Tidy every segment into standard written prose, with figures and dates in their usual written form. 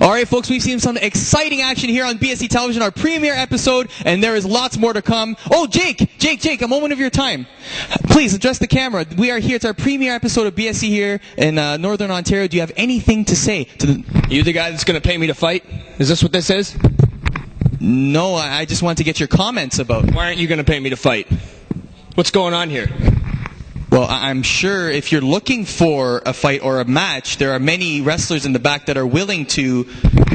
All right, folks, we've seen some exciting action here on BSE Television, our premiere episode, and there is lots more to come. Oh, Jake, a moment of your time. Please address the camera. We are here. It's our premiere episode of BSE here in Northern Ontario. Do you have anything to say to the... You the guy that's going to pay me to fight? Is this what this is? No, I just want to get your comments about... Why aren't you going to pay me to fight? What's going on here? Well, I'm sure if you're looking for a fight or a match, there are many wrestlers in the back that are willing to...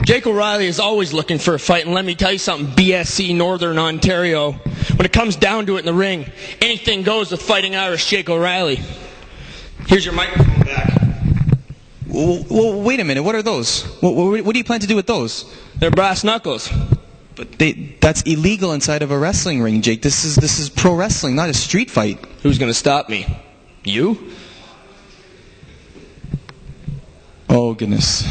Jake O'Reilly is always looking for a fight, and let me tell you something, BSE Northern Ontario. When it comes down to it in the ring, anything goes with Fighting Irish Jake O'Reilly. Here's your microphone back. Well, wait a minute. What are those? What do you plan to do with those? They're brass knuckles. But that's illegal inside of a wrestling ring, Jake. This is pro wrestling, not a street fight. Who's going to stop me? You? Oh, goodness.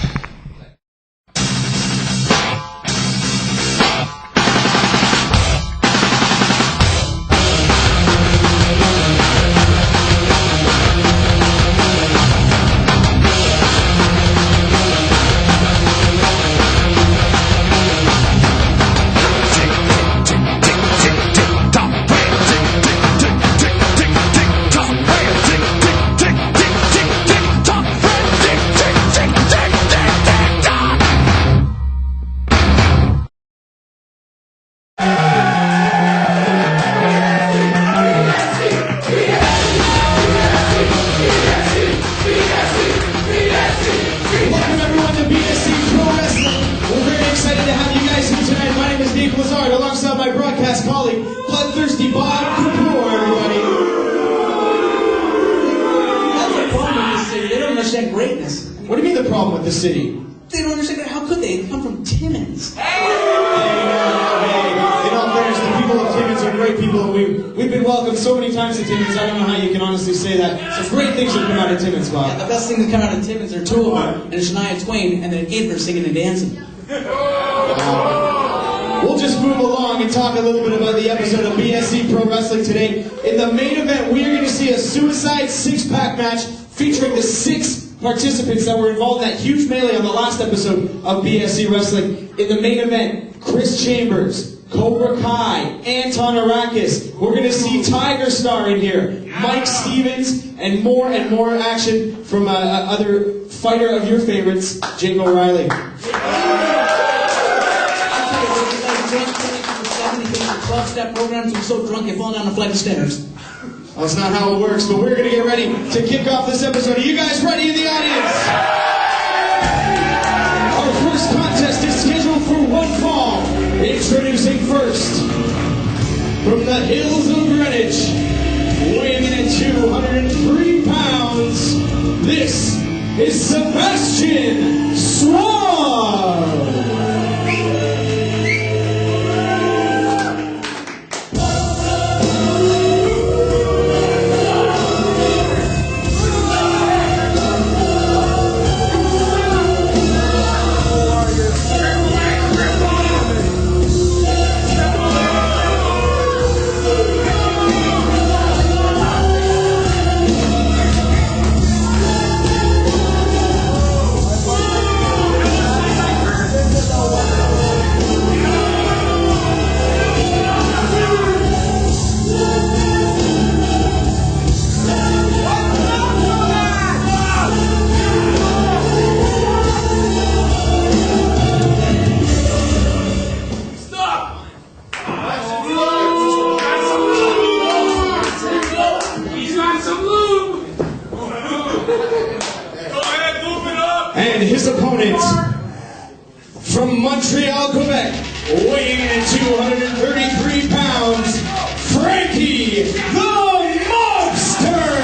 Greatness. What do you mean the problem with the city? They don't understand. How could they? They come from Timmins. Hey, in all fairness, the people of Timmins are great people, and we've been welcomed so many times to Timmins. I don't know how you can honestly say that. Some great things have come out of Timmins, Bob. Yeah, the best things that come out of Timmins are two of them, and Shania Twain, and then Gaither singing and dancing. We'll just move along and talk a little bit about the episode of BSE Pro Wrestling today. In the main event, we are going to see a suicide six-pack match featuring the 6 participants that were involved in that huge melee on the last episode of BSE Wrestling. In the main event, Chris Chambers, Cobra Kai, Anton Arakis. We're going to see Tiger Star in here, Mike Stevens, and more action from other fighter of your favorites, Jake O'Reilly. Step programs. I'm so drunk you fall down a flight of stairs. Well, that's not how it works, but we're going to get ready to kick off this episode. Are you guys ready in the audience? Our first contest is scheduled for one fall. Introducing first, from the hills of Greenwich, weighing in at 203 pounds, this is Sebastian Suave. And his opponent, from Montreal, Quebec, weighing in at 233 pounds, Frankie the Mobster!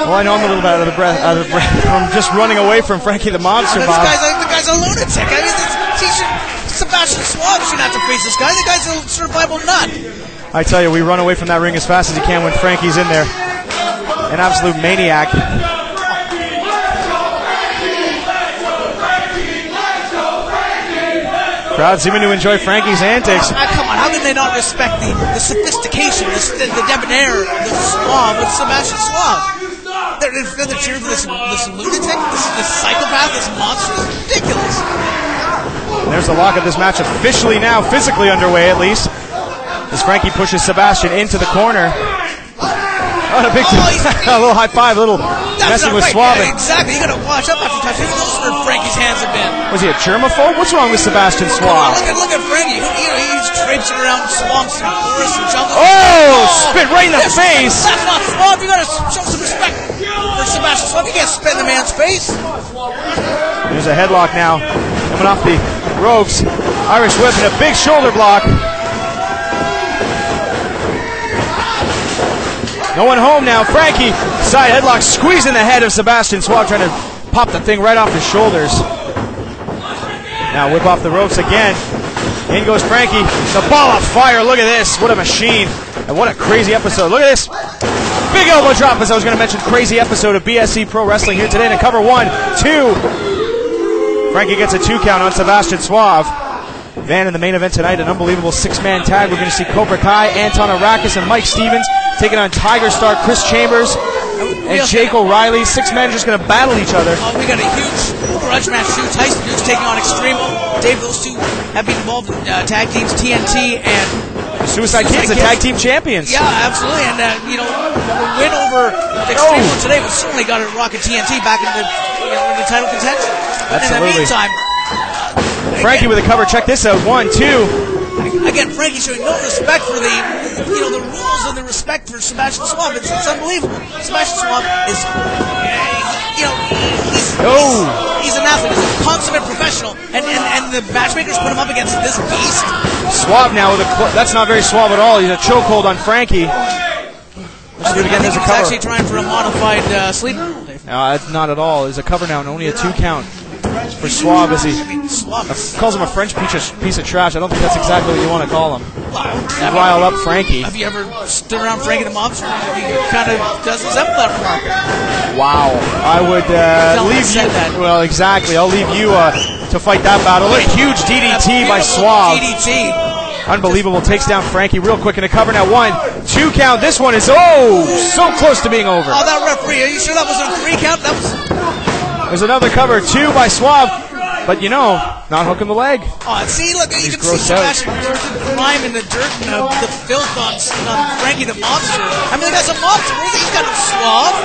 Well, I know I'm a little bit out of breath from just running away from Frankie the Monster, Bob. The guy's a lunatic. I mean, Sebastian Suave shouldn't have to face this guy. The guy's a survival nut. I tell you, we run away from that ring as fast as he can when Frankie's in there. An absolute maniac. Crowd seeming to enjoy Frankie's antics. Come on, how can they not respect the sophistication, the debonair, the suave with Sebastian Suave? They're cheering for this lunatic, this psychopath, this monster. This is ridiculous. There's the lock of this match officially now, physically underway at least. As Frankie pushes Sebastian into the corner. Oh, a big a little high five, a little messing with Suave. Yeah, exactly, you gotta watch out after you touch him. Look where Frankie's hands have been. Was he a germaphobe? What's wrong with Sebastian Suave? Look at Frankie. He's traipsing around swamps and forests and jungles. Oh, spit right in the face. That's not Suave. You gotta show some respect for Sebastian Suave. You can't spit in the man's face. There's a headlock now. Coming off the ropes. Irish whip and a big shoulder block. Going home now. Frankie, side headlock, squeezing the head of Sebastian Suave, trying to pop the thing right off his shoulders. Now whip off the ropes again. In goes Frankie. The ball of fire. Look at this. What a machine. And what a crazy episode. Look at this. Big elbow drop, as I was going to mention. Crazy episode of BSE Pro Wrestling here today to cover 1, 2. Frankie gets a 2 count on Sebastian Suave. Van in the main event tonight, an unbelievable 6-man tag. We're going to see Cobra Kai, Anton Arakis, and Mike Stevens taking on Tiger Star, Chris Chambers, and Jake O'Reilly. 6 men just going to battle each other. We got a huge grudge match too. Tyson Duke's taking on Extreme. Dave, those two have been involved in tag teams, TNT and Suicide Kids, the tag team champions. Yeah, absolutely. And the win over Extreme today was certainly got a Rocket TNT back in the title contention. But in the meantime, Frankie with a cover. Check this out. 1, 2. Again, Frankie showing no respect for the rules and the respect for Sebastian Suave. It's unbelievable. Sebastian Suave is, he's an athlete. He's a consummate professional, and the matchmakers put him up against this beast. Suave now with that's not very suave at all. He's a chokehold on Frankie. Let's do it again. There's a cover. He's actually trying for a modified sleeper. No, not at all. There's a cover now and only a 2 count. For Suave, as he calls him a French piece of trash. I don't think that's exactly what you want to call him. Rile up Frankie. Have you ever stood around Frankie the Monster? He kind of does resemble that remark. Wow. I would leave you. Well, exactly. I'll leave you to fight that battle. A huge DDT by Suave. DDT. Unbelievable. Takes down Frankie real quick in a cover now. 1, 2 count. This one is so close to being over. Oh, that referee. Are you sure that was a 3 count? That was. There's another cover, 2 by Suave, but not hooking the leg. Oh, see, look, you can see Sebastian grime in the dirt and the filth on Frankie the Monster. I mean, that's a monster. He's got a Suave.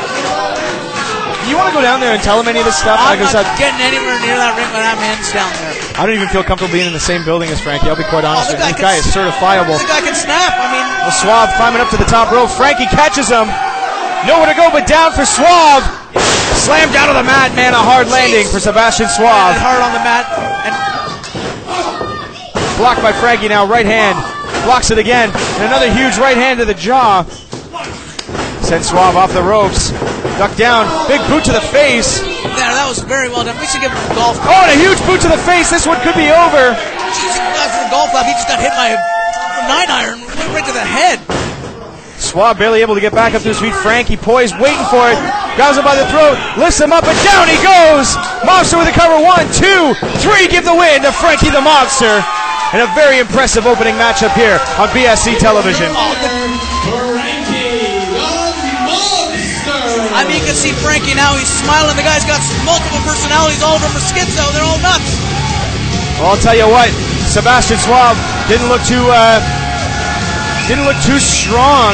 You want to go down there and tell him any of this stuff? I'm not getting anywhere near that ring when that man's down there. I don't even feel comfortable being in the same building as Frankie. I'll be quite honest with you. This guy is certifiable. The guy can snap. I mean, Suave climbing up to the top rope. Frankie catches him. Nowhere to go but down for Suave. Slammed down to the mat, man. A hard landing for Sebastian Suave. Hard on the mat. And blocked by Frankie now. Right hand. Blocks it again. And another huge right hand to the jaw. Sends Suave off the ropes. Duck down. Big boot to the face. Yeah, that was very well done. We should give him a golf clap. Oh, and a huge boot to the face. This one could be over. Jeez, after the golf clap, he just got hit by a 9-iron right to the head. Suave barely able to get back up to his feet. Frankie poised, waiting for it. Grabs him by the throat, lifts him up, and down he goes. Monster with a cover. 1, 2, 3. Give the win to Frankie the Monster. And a very impressive opening matchup here on BSE television. I mean, you can see Frankie now. He's smiling. The guy's got multiple personalities. All of them are schizo. They're all nuts. Well, I'll tell you what. Sebastian Suave didn't look too strong